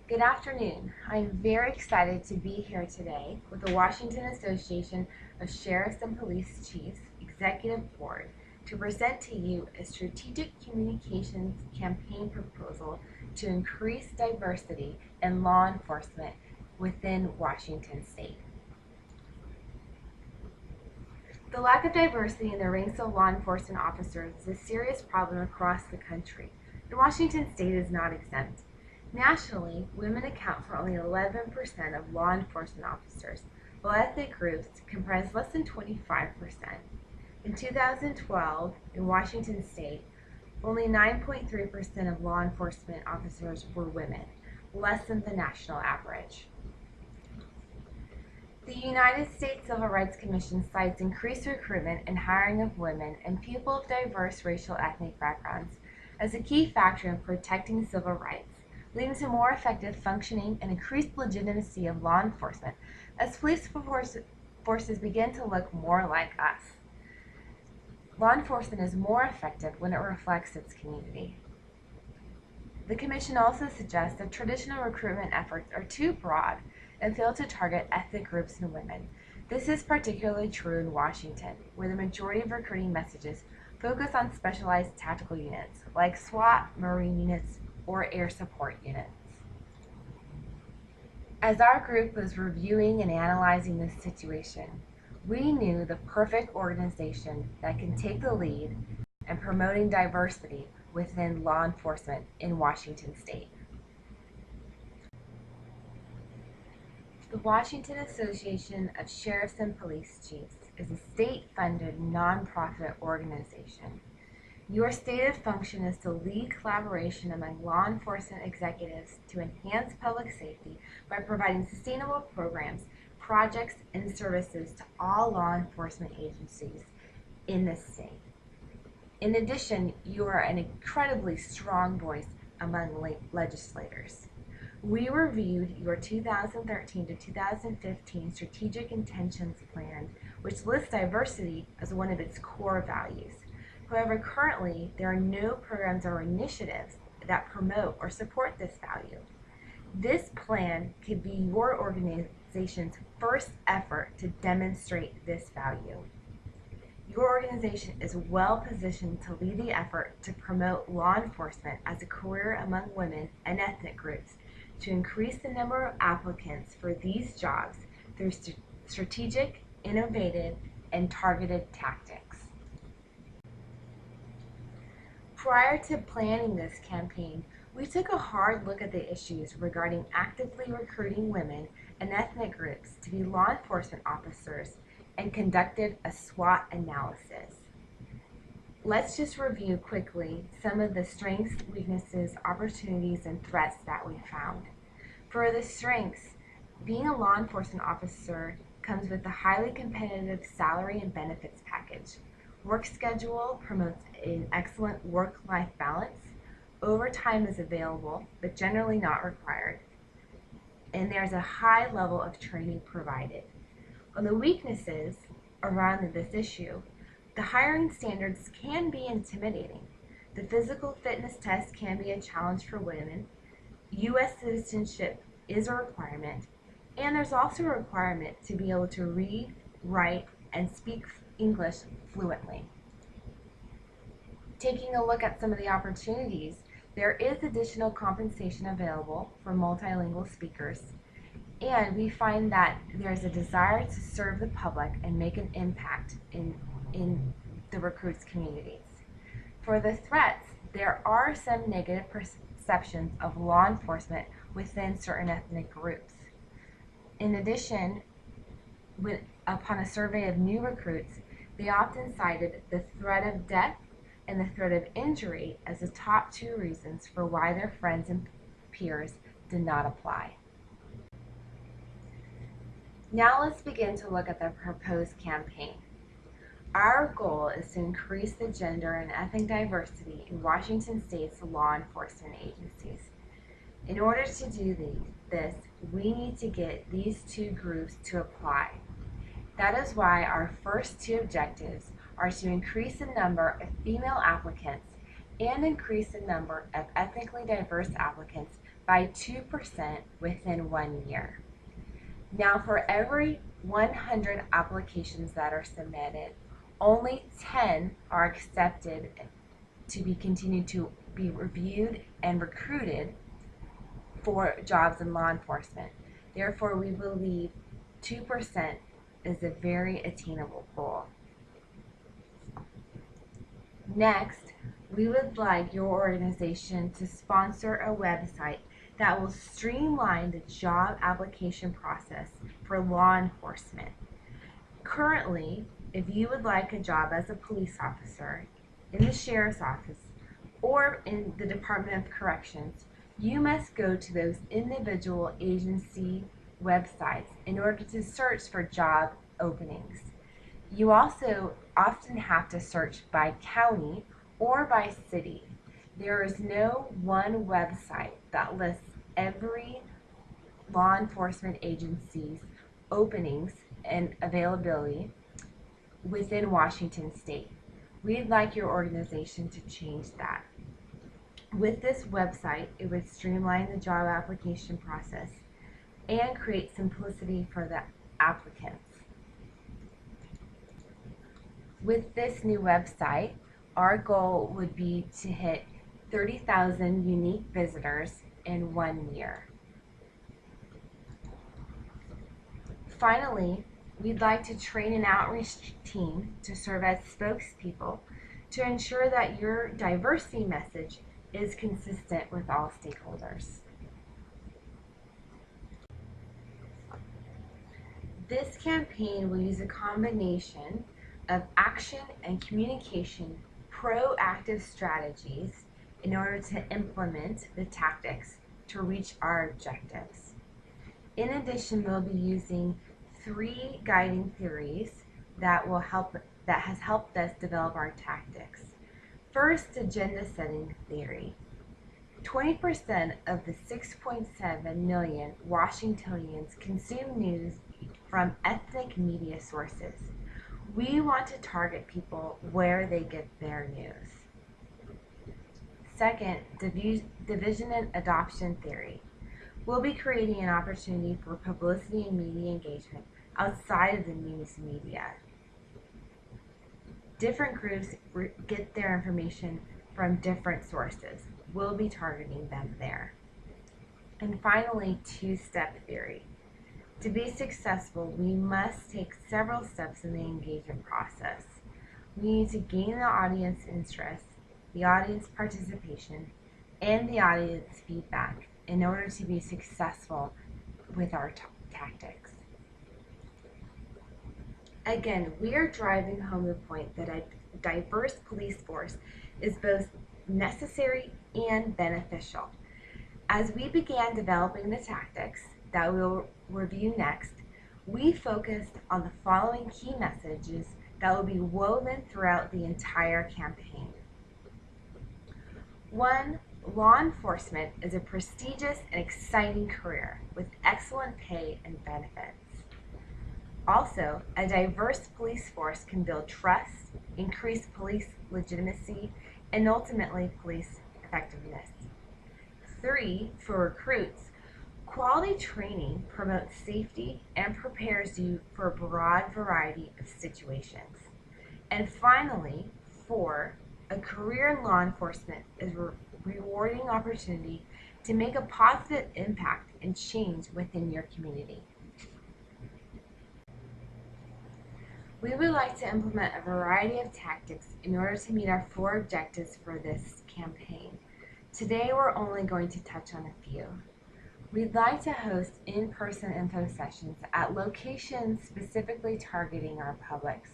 Good afternoon. I'm very excited to be here today with the Washington Association of Sheriffs and Police Chiefs Executive Board to present to you a strategic communications campaign proposal to increase diversity in law enforcement within Washington State. The lack of diversity in the ranks of law enforcement officers is a serious problem across the country, and Washington State is not exempt. Nationally, women account for only 11% of law enforcement officers, while ethnic groups comprise less than 25%. In 2012, in Washington State, only 9.3% of law enforcement officers were women, less than the national average. The United States Civil Rights Commission cites increased recruitment and hiring of women and people of diverse racial ethnic backgrounds as a key factor in protecting civil rights, leading to more effective functioning and increased legitimacy of law enforcement as police forces begin to look more like us. Law enforcement is more effective when it reflects its community. The Commission also suggests that traditional recruitment efforts are too broad and fail to target ethnic groups and women. This is particularly true in Washington, where the majority of recruiting messages focus on specialized tactical units like SWAT, Marine units, or air support units. As our group was reviewing and analyzing this situation, we knew the perfect organization that can take the lead in promoting diversity within law enforcement in Washington State. The Washington Association of Sheriffs and Police Chiefs is a state-funded nonprofit organization. Your stated function is to lead collaboration among law enforcement executives to enhance public safety by providing sustainable programs, projects, and services to all law enforcement agencies in the state. In addition, you are an incredibly strong voice among legislators. We reviewed your 2013 to 2015 Strategic Intentions Plan, which lists diversity as one of its core values. However, currently, there are no programs or initiatives that promote or support this value. This plan could be your organization's first effort to demonstrate this value. Your organization is well positioned to lead the effort to promote law enforcement as a career among women and ethnic groups to increase the number of applicants for these jobs through strategic, innovative, and targeted tactics. Prior to planning this campaign, we took a hard look at the issues regarding actively recruiting women and ethnic groups to be law enforcement officers and conducted a SWOT analysis. Let's just review quickly some of the strengths, weaknesses, opportunities, and threats that we found. For the strengths, being a law enforcement officer comes with a highly competitive salary and benefits package. Work schedule promotes an excellent work-life balance. Overtime is available, but generally not required. And there's a high level of training provided. On the weaknesses around this issue, the hiring standards can be intimidating. The physical fitness test can be a challenge for women. U.S. citizenship is a requirement, and there's also a requirement to be able to read, write, and speak English fluently. Taking a look at some of the opportunities, there is additional compensation available for multilingual speakers, and we find that there's a desire to serve the public and make an impact in the recruits' communities. For the threats, there are some negative perceptions of law enforcement within certain ethnic groups. In addition, upon a survey of new recruits, they often cited the threat of death and the threat of injury as the top two reasons for why their friends and peers did not apply. Now let's begin to look at the proposed campaign. Our goal is to increase the gender and ethnic diversity in Washington State's law enforcement agencies. In order to do this, we need to get these two groups to apply. That is why our first two objectives are to increase the number of female applicants and increase the number of ethnically diverse applicants by 2% within 1 year. Now, for every 100 applications that are submitted, only 10 are accepted to be continued to be reviewed and recruited for jobs in law enforcement. Therefore, we believe 2% is a very attainable goal. Next, we would like your organization to sponsor a website that will streamline the job application process for law enforcement. Currently, if you would like a job as a police officer in the sheriff's office or in the Department of Corrections, you must go to those individual agency websites in order to search for job openings. You also often have to search by county or by city. There is no one website that lists every law enforcement agency's openings and availability within Washington State. We'd like your organization to change that. With this website, it would streamline the job application process and create simplicity for the applicants. With this new website, our goal would be to hit 30,000 unique visitors in 1 year. Finally, we'd like to train an outreach team to serve as spokespeople to ensure that your diversity message is consistent with all stakeholders. This campaign will use a combination of action and communication proactive strategies in order to implement the tactics to reach our objectives. In addition, we'll be using 3 guiding theories that has helped us develop our tactics. First, agenda setting theory. 20% of the 6.7 million Washingtonians consume news from ethnic media sources. We want to target people where they get their news. Second, division and adoption theory. We'll be creating an opportunity for publicity and media engagement outside of the news media. Different groups get their information from different sources. We'll be targeting them there. And finally, two-step theory. To be successful, we must take several steps in the engagement process. We need to gain the audience interest, the audience participation, and the audience feedback in order to be successful with our tactics. Again, we are driving home the point that a diverse police force is both necessary and beneficial. As we began developing the tactics that we'll review next, we focused on the following key messages that will be woven throughout the entire campaign. 1. Law enforcement is a prestigious and exciting career with excellent pay and benefits. Also, a diverse police force can build trust, increase police legitimacy, and ultimately police effectiveness. 3. For recruits, quality training promotes safety and prepares you for a broad variety of situations. And finally, 4. A career in law enforcement is a rewarding opportunity to make a positive impact and change within your community. We would like to implement a variety of tactics in order to meet our 4 objectives for this campaign. Today we're only going to touch on a few. We'd like to host in-person info sessions at locations specifically targeting our publics.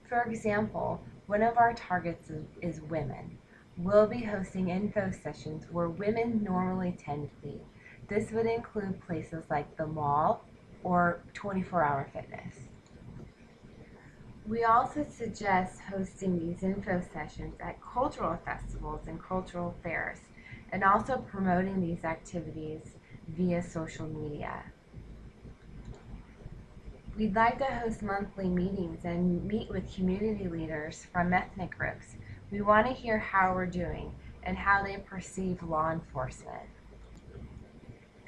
For example, one of our targets is women. We'll be hosting info sessions where women normally tend to be. This would include places like the mall or 24-hour fitness. We also suggest hosting these info sessions at cultural festivals and cultural fairs, and also promoting these activities via social media. We'd like to host monthly meetings and meet with community leaders from ethnic groups. We want to hear how we're doing and how they perceive law enforcement.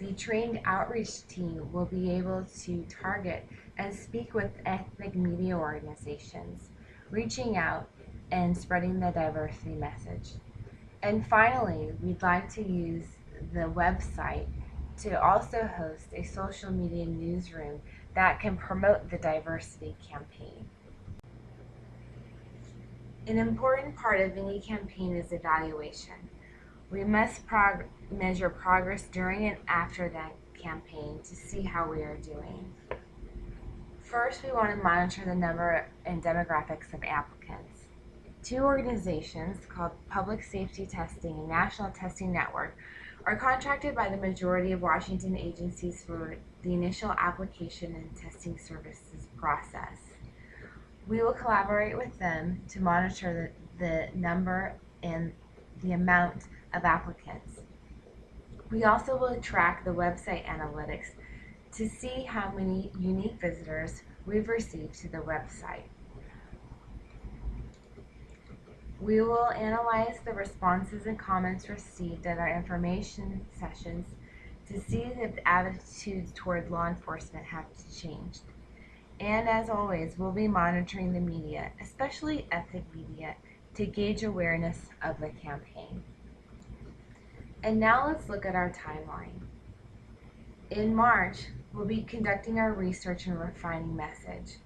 The trained outreach team will be able to target and speak with ethnic media organizations, reaching out and spreading the diversity message. And finally, we'd like to use the website to also host a social media newsroom that can promote the diversity campaign. An important part of any campaign is evaluation. We must measure progress during and after that campaign to see how we are doing. First, we want to monitor the number and demographics of applicants. Two organizations called Public Safety Testing and National Testing Network are contracted by the majority of Washington agencies for the initial application and testing services process. We will collaborate with them to monitor the number and the amount of applicants. We also will track the website analytics to see how many unique visitors we've received to the website. We will analyze the responses and comments received at our information sessions to see if the attitudes toward law enforcement have changed. And as always, we'll be monitoring the media, especially ethnic media, to gauge awareness of the campaign. And now let's look at our timeline. In March, we'll be conducting our research and refining message.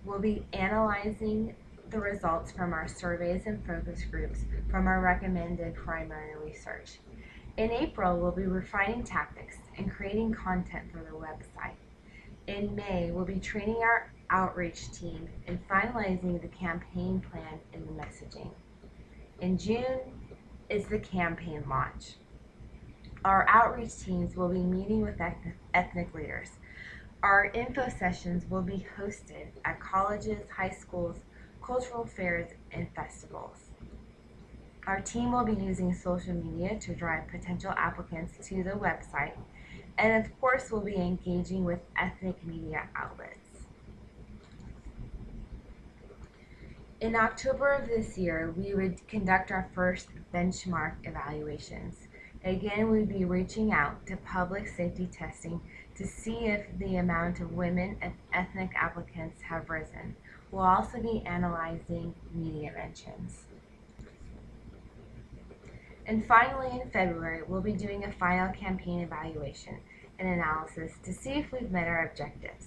We'll be analyzing the results from our surveys and focus groups from our recommended primary research. In April, we'll be refining tactics and creating content for the website. In May, we'll be training our outreach team and finalizing the campaign plan and the messaging. In June is the campaign launch. Our outreach teams will be meeting with ethnic leaders. Our info sessions will be hosted at colleges, high schools, cultural fairs, and festivals. Our team will be using social media to drive potential applicants to the website, and of course we'll be engaging with ethnic media outlets. In October of this year, we would conduct our first benchmark evaluations. Again, we'd be reaching out to public safety testing to see if the amount of women and ethnic applicants have risen. We'll also be analyzing media mentions. And finally, in February, we'll be doing a final campaign evaluation and analysis to see if we've met our objectives.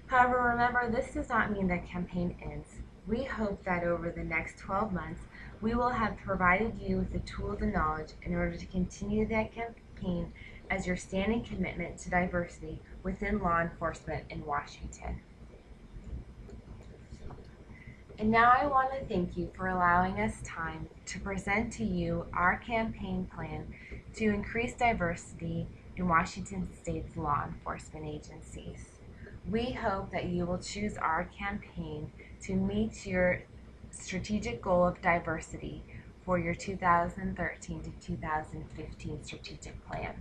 However, remember, this does not mean the campaign ends. We hope that over the next 12 months, we will have provided you with the tools and knowledge in order to continue that campaign as your standing commitment to diversity within law enforcement in Washington. And now I want to thank you for allowing us time to present to you our campaign plan to increase diversity in Washington State's law enforcement agencies. We hope that you will choose our campaign to meet your strategic goal of diversity for your 2013 to 2015 strategic plan.